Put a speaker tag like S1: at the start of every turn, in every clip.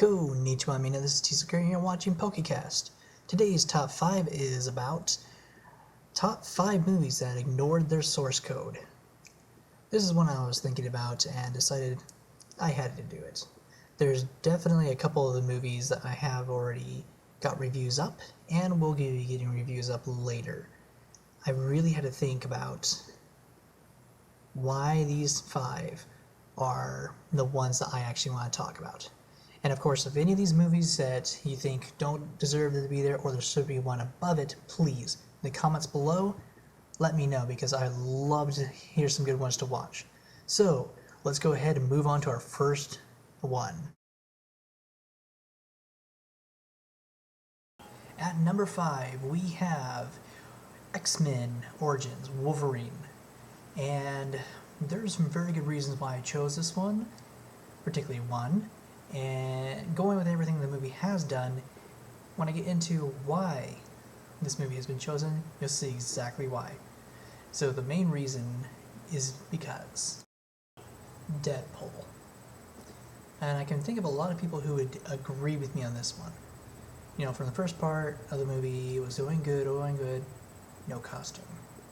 S1: Konnichiwa, Mina. This is Tsuka here watching PokeCast. Today's top 5 is about top 5 movies that ignored their source code. This is one I was thinking about and decided I had to do it. There's definitely a couple of the movies that I have already got reviews up and will be getting reviews up later. I really had to think about why these 5 are the ones that I actually want to talk about. And of course, if any of these movies that you think don't deserve to be there or there should be one above it, please, in the comments below, let me know because I'd love to hear some good ones to watch. So, let's go ahead and move on to our first one. At number 5, we have X-Men Origins Wolverine. And there's some very good reasons why I chose this one, particularly one. And going with everything the movie has done, when I get into why this movie has been chosen, you'll see exactly why. So the main reason is because Deadpool. And I can think of a lot of people who would agree with me on this one. You know, from the first part of the movie, it was doing good, no costume.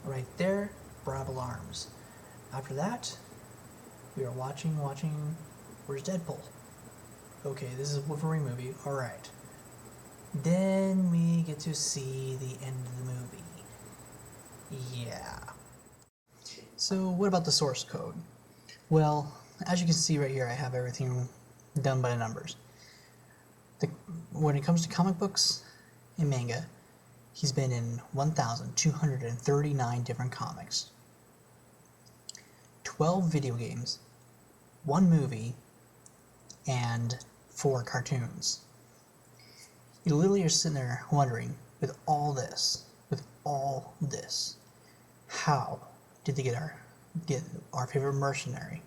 S1: Right there, brought up alarms. After that, we are watching, where's Deadpool? Okay, this is a Wolverine movie, alright. Then we get to see the end of the movie. Yeah. So what about the source code? Well, as you can see right here, I have everything done by the numbers. When it comes to comic books and manga, he's been in 1,239 different comics, 12 video games, 1 movie, and 4 cartoons. You literally are sitting there wondering, with all this, how did they get our favorite mercenary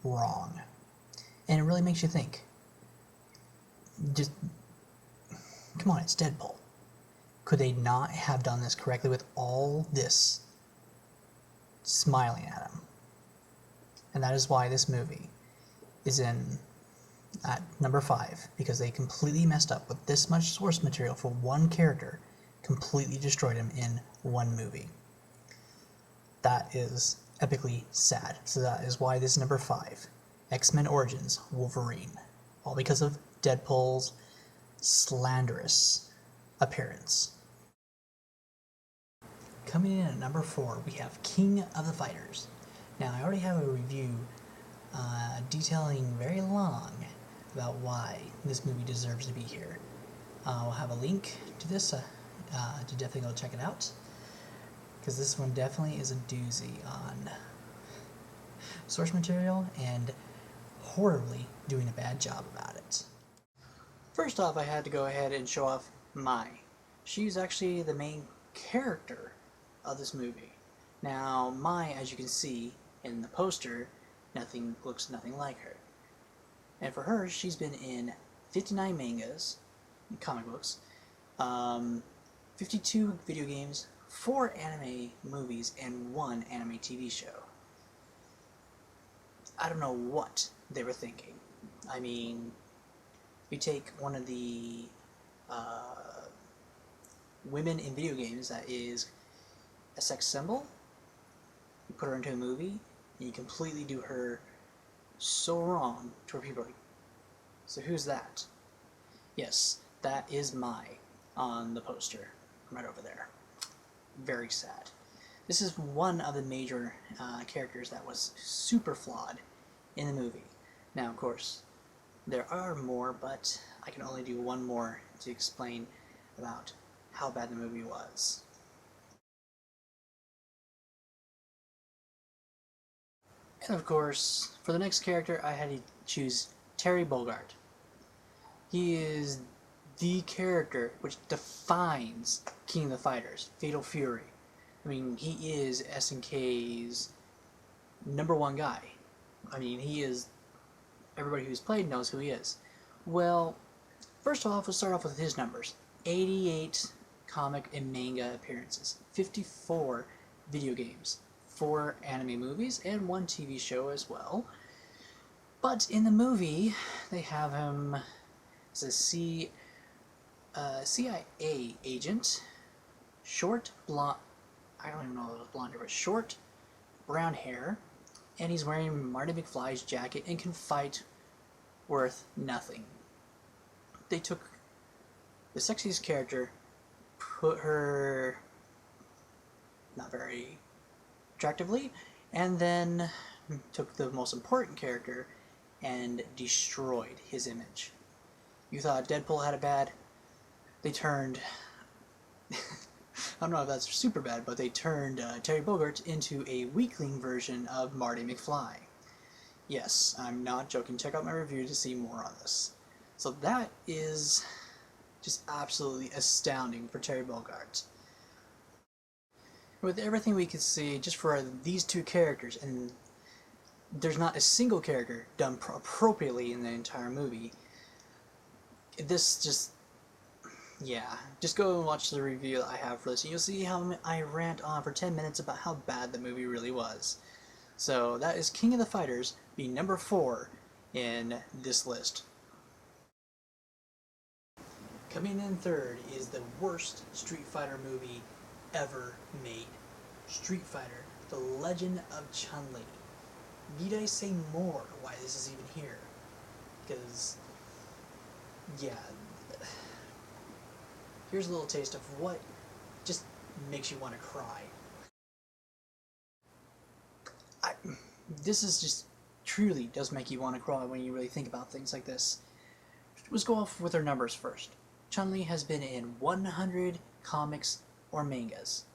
S1: wrong? And it really makes you think. Just, come on, it's Deadpool. Could they not have done this correctly with all this smiling at him? And that is why this movie is at number 5, because they completely messed up with this much source material for one character, completely destroyed him in one movie. That is epically sad. So that is why this is number 5. X-Men Origins Wolverine. All because of Deadpool's slanderous appearance. Coming in at number 4, we have King of the Fighters. Now, I already have a review detailing very long about why this movie deserves to be here. I'll have a link to this to definitely go check it out, because this one definitely is a doozy on source material and horribly doing a bad job about it. First off, I had to go ahead and show off Mai. She's actually the main character of this movie. Now, Mai, as you can see in the poster, looks nothing like her. And for her, she's been in 59 mangas, comic books, 52 video games, 4 anime movies, and 1 anime TV show. I don't know what they were thinking. I mean, you take one of the women in video games that is a sex symbol, you put her into a movie, and you completely do her so wrong to where people are like, so who's that? Yes, that is Mai on the poster, right over there. Very sad. This is one of the major characters that was super flawed in the movie. Now, of course, there are more, but I can only do one more to explain about how bad the movie was. And of course, for the next character, I had to choose Terry Bogard. He is the character which defines King of the Fighters, Fatal Fury. I mean, he is SNK's #1 guy. I mean, he is, everybody who's played knows who he is. Well, first off, let's start off with his numbers. 88 comic and manga appearances, 54 video games, 4 anime movies, and 1 TV show as well. But in the movie, they have him It's a CIA agent, short, blonde, I don't even know if it was blonde hair, but short, brown hair, and he's wearing Marty McFly's jacket and can fight worth nothing. They took the sexiest character, put her not very attractively, and then took the most important character and destroyed his image. You thought Deadpool had it bad? They turned... I don't know if that's super bad, but they turned Terry Bogard into a weakling version of Marty McFly. Yes, I'm not joking. Check out my review to see more on this. So that is just absolutely astounding for Terry Bogard. With everything we could see just for these two characters, and there's not a single character done appropriately in the entire movie, this just... yeah, just go and watch the review that I have for this, and you'll see how I rant on for 10 minutes about how bad the movie really was. So that is King of the Fighters being number 4 in this list. Coming in third is the worst Street Fighter movie ever made. Street Fighter, The Legend of ChunLi. Need I say more why this is even here? Because, yeah, here's a little taste of what just makes you want to cry. This is just truly does make you want to cry when you really think about things like this. Let's go off with our numbers first. ChunLi has been in 100 comics or mangas,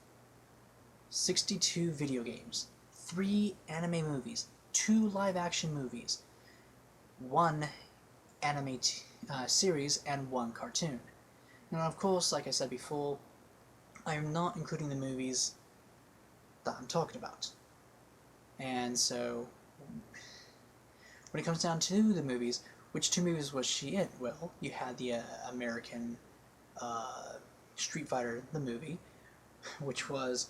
S1: 62 video games, 3 anime movies, 2 live-action movies, 1 anime series, and 1 cartoon. Now, of course, like I said before, I am not including the movies that I'm talking about. And so, when it comes down to the movies, which 2 movies was she in? Well, you had the American Street Fighter, the movie, which was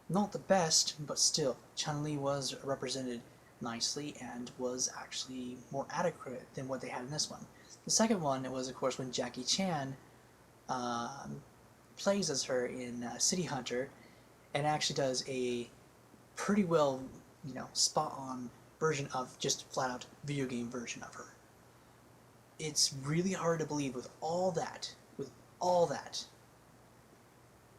S1: not the best, but still, ChunLi was represented nicely and was actually more adequate than what they had in this one. The second one, it was, of course, when Jackie Chan plays as her in City Hunter, and actually does a pretty well, spot-on version of just flat-out video game version of her. It's really hard to believe with all that,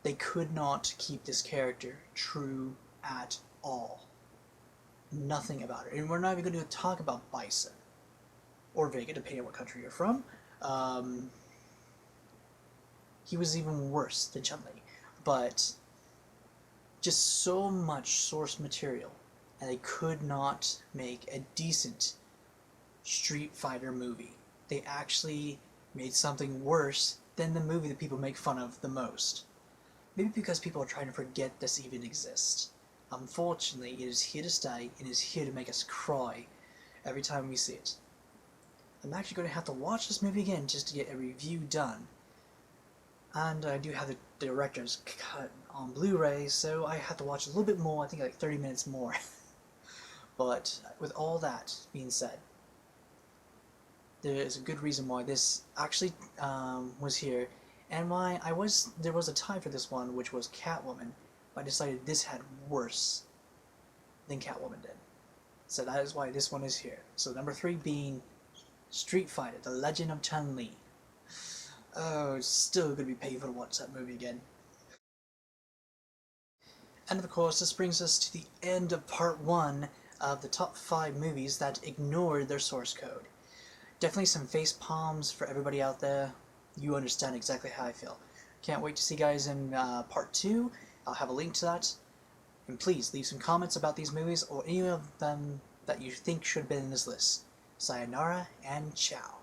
S1: they could not keep this character true at all. Nothing about her. And we're not even going to talk about Bison or Vega, depending on what country you're from. He was even worse than ChunLi. But just so much source material, and they could not make a decent Street Fighter movie. They actually made something worse than the movie that people make fun of the most. Maybe because people are trying to forget this even exists. Unfortunately, it is here to stay, and it is here to make us cry every time we see it. I'm actually going to have to watch this movie again just to get a review done. And I do have the director's cut on Blu-ray, so I have to watch a little bit more, I think like 30 minutes more. But with all that being said, there is a good reason why this actually was here, and why there was a tie for this one, which was Catwoman, but I decided this had worse than Catwoman did. So that is why this one is here. So number 3 being Street Fighter, The Legend of ChunLi. Oh, it's still going to be painful to watch that movie again. And of course, this brings us to the end of part 1 of the top 5 movies that ignored their source code. Definitely some face palms for everybody out there. You understand exactly how I feel. Can't wait to see you guys in part 2. I'll have a link to that. And please leave some comments about these movies or any of them that you think should have been in this list. Sayonara and ciao.